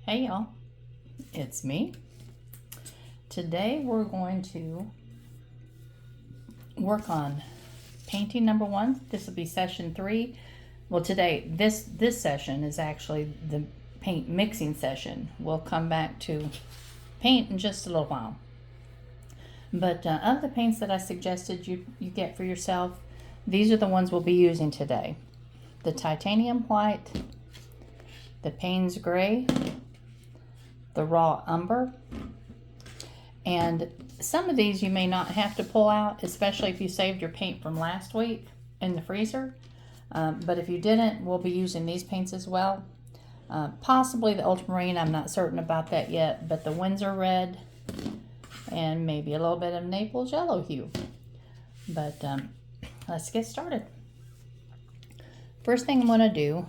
Hey y'all, it's me. Today we're going to work on painting number 1. This will be session 3. Well, today, this session is actually the paint mixing session. We'll come back to paint in just a little while. But of the paints that I suggested you get for yourself, these are the ones we'll be using today. The titanium white, the Payne's gray, the raw umber, and some of these you may not have to pull out, especially if you saved your paint from last week in the freezer. But if you didn't, we'll be using these paints as well. Possibly the ultramarine, I'm not certain about that yet, but the Winsor red and maybe a little bit of Naples yellow hue. But let's get started. First thing I'm going to do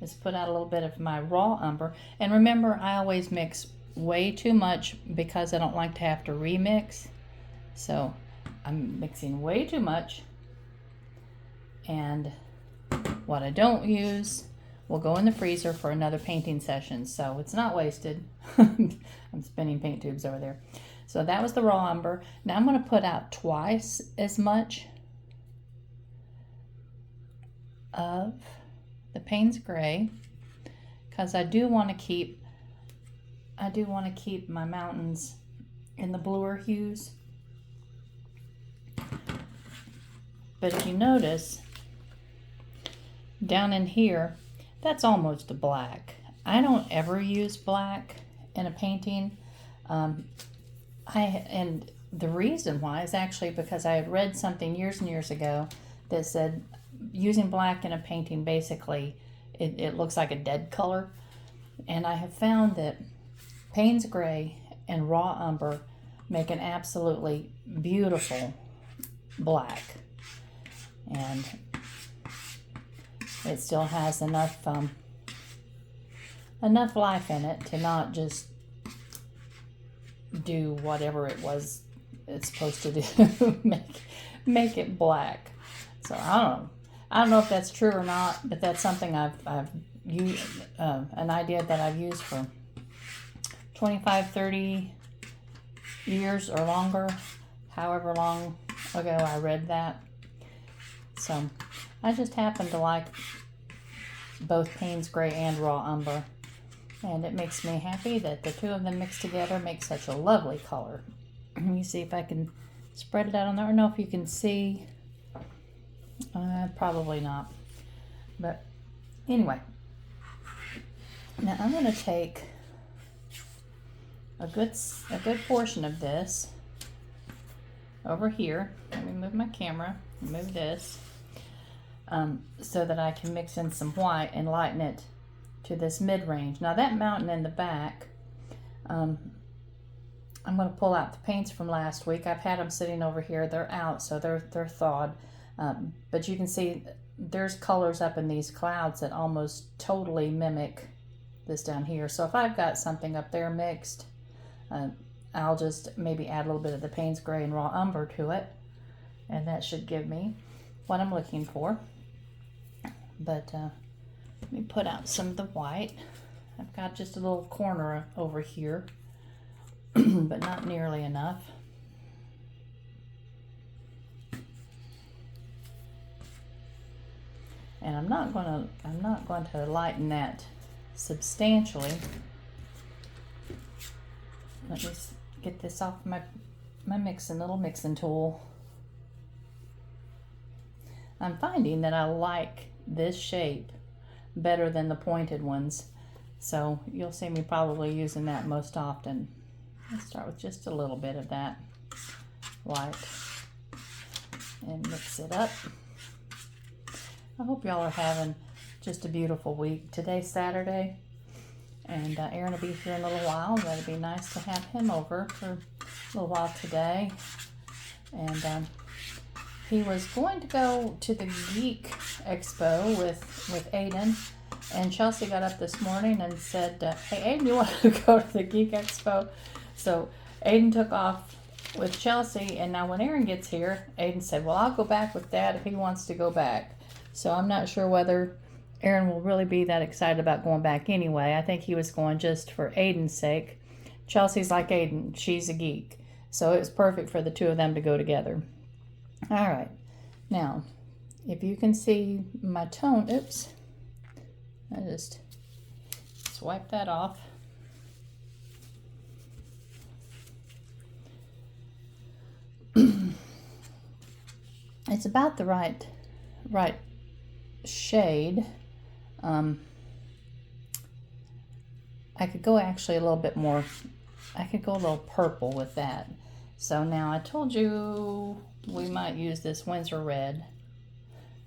is put out a little bit of my raw umber. And remember, I always mix way too much because I don't like to have to remix. So I'm mixing way too much. And what I don't use will go in the freezer for another painting session. So it's not wasted. I'm spinning paint tubes over there. So that was the raw umber. Now I'm going to put out twice as much of the Payne's gray, because I do want to keep my mountains in the bluer hues. But if you notice down in here, that's almost a black. I don't ever use black in a painting. And the reason why is actually because I had read something years and years ago that said using black in a painting, basically, it looks like a dead color. And I have found that Payne's gray and raw umber make an absolutely beautiful black. And it still has enough life in it to not just do whatever it's supposed to do, make it black. So I don't know if that's true or not, but that's something I've used, an idea that I've used for 25, 30 years or longer, however long ago I read that. So I just happen to like both Payne's gray and raw umber, and it makes me happy that the two of them mixed together make such a lovely color. Let me see if I can spread it out on there. I don't know if you can see. Probably not. But anyway, now I'm going to take a good portion of this over here. Let me move my camera, move this, so that I can mix in some white and lighten it to this mid-range. Now that mountain in the back, I'm going to pull out the paints from last week. I've had them sitting over here. They're out, so they're thawed. But you can see there's colors up in these clouds that almost totally mimic this down here. So if I've got something up there mixed, I'll just maybe add a little bit of the Payne's gray and raw umber to it, and that should give me what I'm looking for. But let me put out some of the white. I've got just a little corner over here, but not nearly enough. And I'm not going to lighten that substantially. Let me get this off my little mixing tool. I'm finding that I like this shape better than the pointed ones, so you'll see me probably using that most often. Let's start with just a little bit of that white and mix it up. I hope y'all are having just a beautiful week. Today's Saturday, and Aaron will be here in a little while. That'd be nice to have him over for a little while today. And he was going to go to the Geek Expo with Aiden, and Chelsea got up this morning and said, hey Aiden, you want to go to the Geek Expo? So Aiden took off with Chelsea, and now when Aaron gets here, Aiden said, well, I'll go back with Dad if he wants to go back. So I'm not sure whether Aaron will really be that excited about going back anyway. I think he was going just for Aiden's sake. Chelsea's like Aiden. She's a geek. So it was perfect for the two of them to go together. All right. Now, if you can see my tone, oops. I just swipe that off. It's about the right shade. I could go actually a little bit more, I could go a little purple with that. So now I told you we might use this Winsor Red.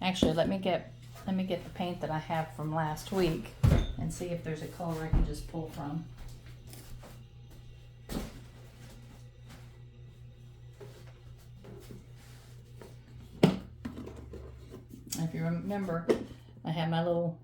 Actually, let me get the paint that I have from last week and see if there's a color I can just pull from. If you remember, I had my little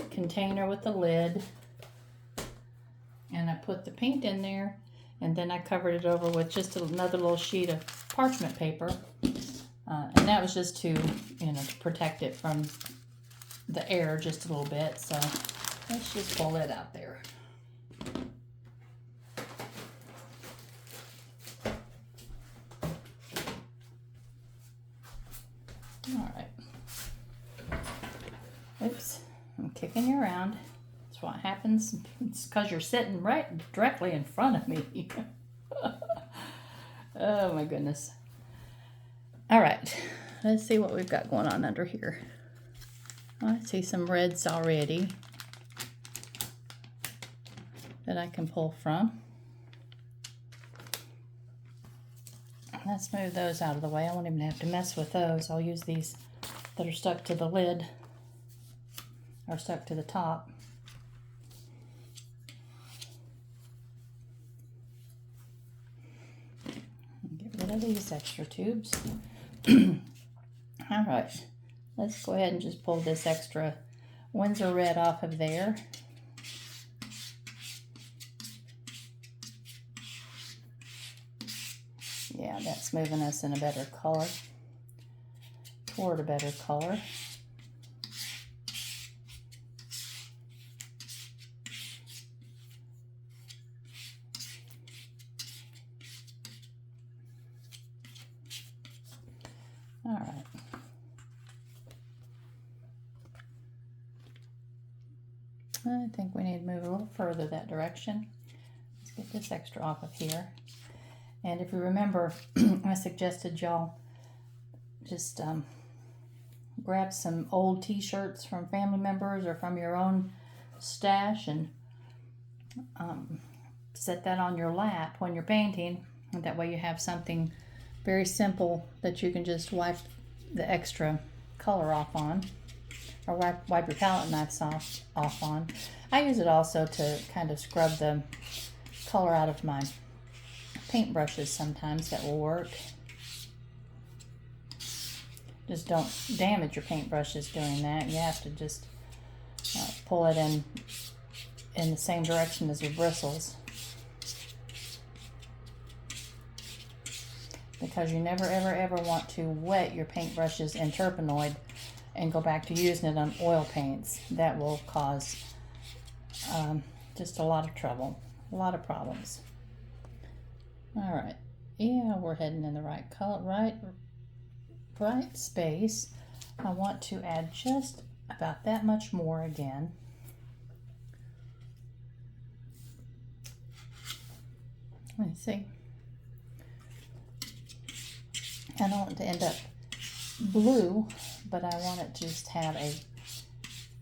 container with the lid, and I put the paint in there, and then I covered it over with just another little sheet of parchment paper, and that was just to, to protect it from the air just a little bit. So let's just pull it out there. All right. Oops, I'm kicking you around. That's what happens. It's because you're sitting right directly in front of me. Oh my goodness. All right, let's see what we've got going on under here. I see some reds already that I can pull from. Let's move those out of the way. I won't even have to mess with those. I'll use these that are stuck to the lid, or stuck to the top. Get rid of these extra tubes. All right, let's go ahead and just pull this extra Winsor Red off of there. Yeah, that's moving us in a better color, toward a better color. All right. I think we need to move a little further that direction. Let's get this extra off of here. And if you remember, I suggested y'all just grab some old t-shirts from family members or from your own stash and set that on your lap when you're painting. And that way you have something very simple that you can just wipe the extra color off on, or wipe your palette knives off on. I use it also to kind of scrub the color out of my paintbrushes sometimes. That will work. Just don't damage your paintbrushes doing that. You have to just pull it in the same direction as your bristles, because you never ever want to wet your paintbrushes in Turpenoid and go back to using it on oil paints. That will cause just a lot of trouble, a lot of problems. All right, yeah, we're heading in the right color, right space. I want to add just about that much more again. Let me see. I don't want it to end up blue, but I want it to just have a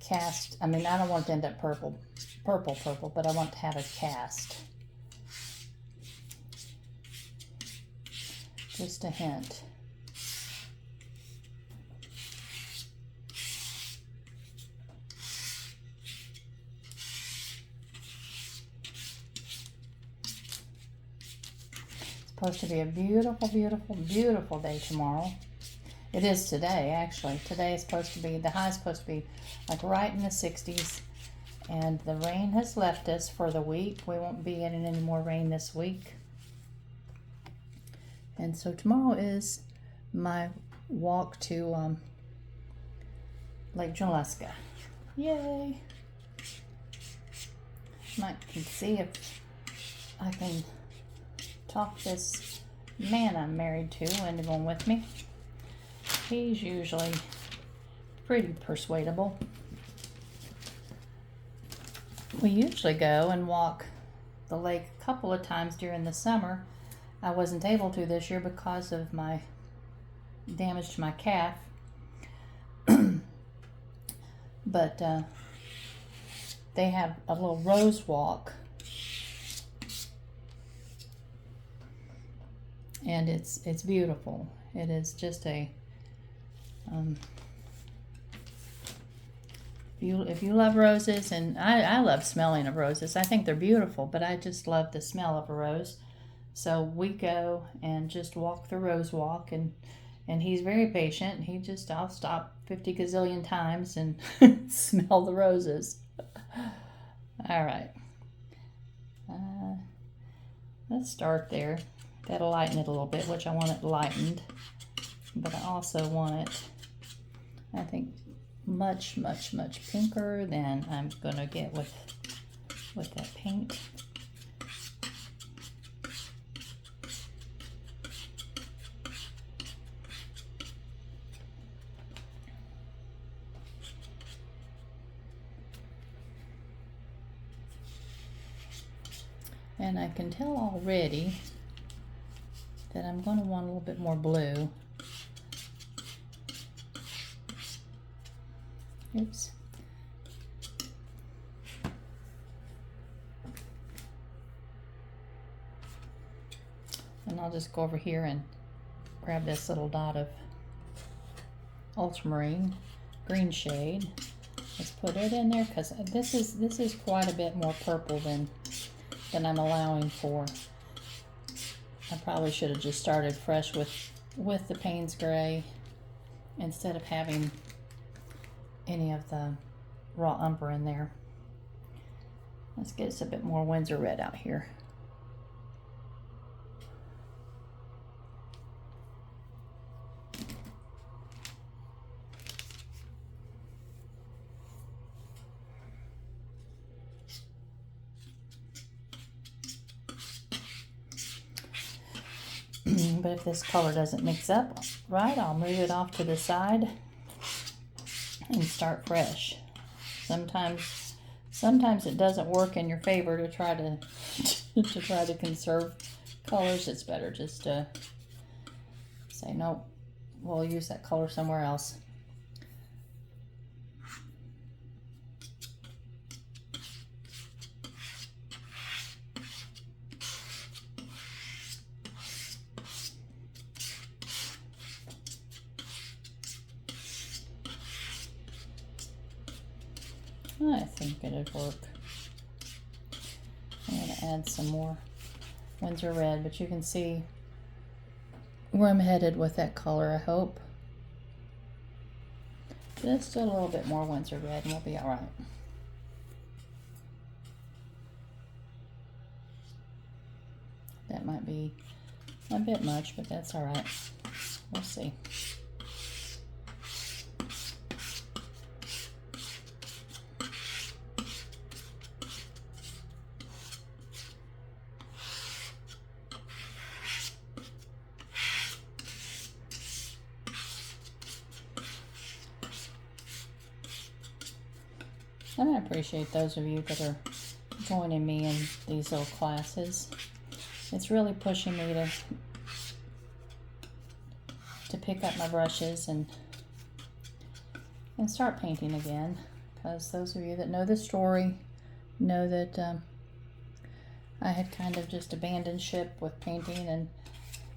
cast. I mean, I don't want it to end up purple, but I want to have a cast. Just a hint. It's supposed to be a beautiful, beautiful, beautiful day tomorrow. It is today, actually. Today is supposed to be, the high is supposed to be like right in the 60s. And the rain has left us for the week. We won't be getting any more rain this week. And so tomorrow is my walk to Lake Junaluska. Yay! Might can see if I can talk this man I'm married to into going with me. He's usually pretty persuadable. We usually go and walk the lake a couple of times during the summer. I wasn't able to this year because of my damage to my calf. But they have a little rose walk, and it's beautiful. It is just a if you love roses, and I love smelling of roses. I think they're beautiful, but I just love the smell of a rose. So we go and just walk the rose walk, and he's very patient. I'll stop 50 gazillion times and smell the roses. All right. Let's start there. That'll lighten it a little bit, which I want it lightened. But I also want it, I think, much, much, much pinker than I'm going to get with that paint. And I can tell already that I'm going to want a little bit more blue. Oops. And I'll just go over here and grab this little dot of ultramarine green shade. Let's put it in there, because this is quite a bit more purple than I'm allowing for. I probably should have just started fresh with the Payne's Gray instead of having any of the raw umber in there. Let's get us a bit more Winsor Red out here. But if this color doesn't mix up right, I'll move it off to the side and start fresh. Sometimes it doesn't work in your favor to try to conserve colors. It's better just to say, nope, we'll use that color somewhere else. I think it'd work. I'm going to add some more Winsor Red, but you can see where I'm headed with that color, I hope. Just a little bit more Winsor Red and we'll be all right. That might be a bit much, but that's all right. We'll see. And I appreciate those of you that are joining me in these little classes. It's really pushing me to pick up my brushes and start painting again. Because those of you that know the story know that I had kind of just abandoned ship with painting and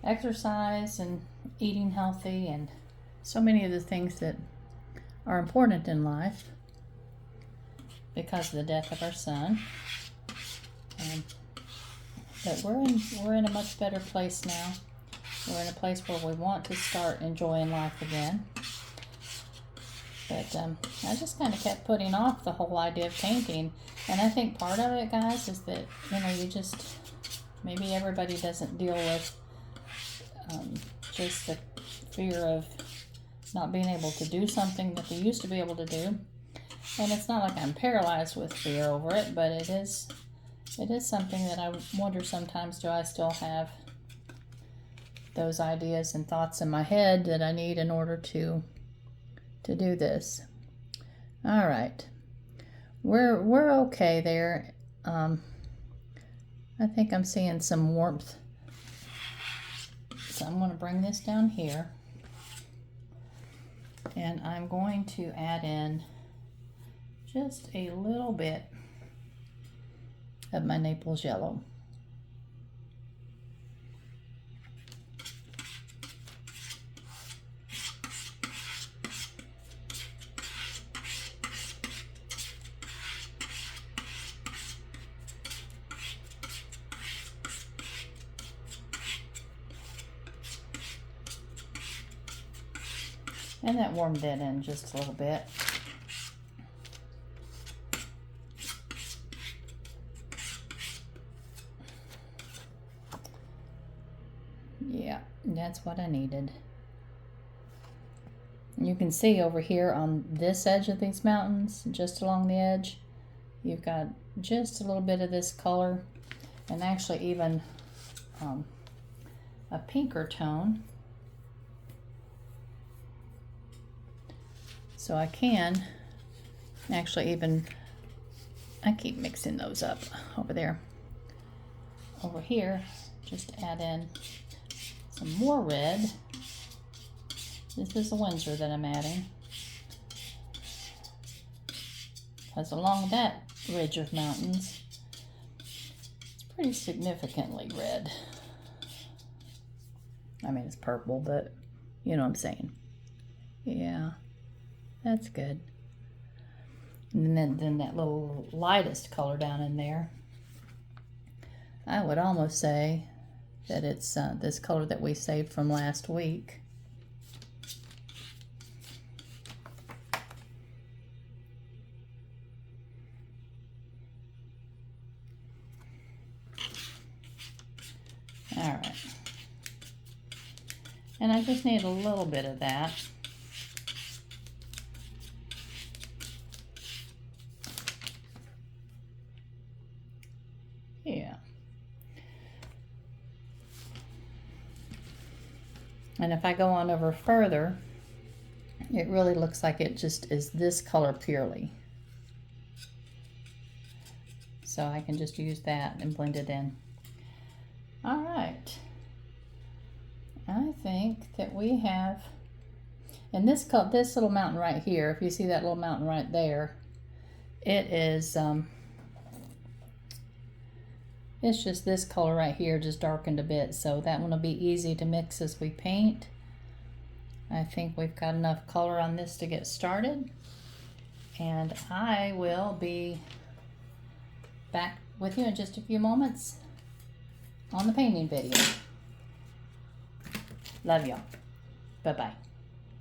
exercise and eating healthy and so many of the things that are important in life. Because of the death of our son, but we're in a much better place now. We're in a place where we want to start enjoying life again. But I just kind of kept putting off the whole idea of painting, and I think part of it, guys, is that you just maybe everybody doesn't deal with just the fear of not being able to do something that they used to be able to do. And it's not like I'm paralyzed with fear over it, but it is something that I wonder sometimes, do I still have those ideas and thoughts in my head that I need in order to do this. All right. We're okay there. I think I'm seeing some warmth. So I'm going to bring this down here. And I'm going to add in just a little bit of my Naples yellow. And that warmed it in just a little bit. Yeah, that's what I needed. You can see over here on this edge of these mountains, just along the edge, you've got just a little bit of this color, and actually even a pinker tone. So I can actually even, I keep mixing those up over there. Over here, just add in some more red. This is the Winsor that I'm adding. Because along that ridge of mountains, it's pretty significantly red. I mean, it's purple, but you know what I'm saying. Yeah. That's good. And then that little lightest color down in there, I would almost say that it's this color that we saved from last week. All right. And I just need a little bit of that. Yeah. And if I go on over further, it really looks like it just is this color purely. So I can just use that and blend it in. All right. I think that we have, and this little mountain right here, if you see that little mountain right there, it is, it's just this color right here, just darkened a bit, so that one will be easy to mix as we paint. I think we've got enough color on this to get started, and I will be back with you in just a few moments on the painting video. Love y'all. Bye-bye.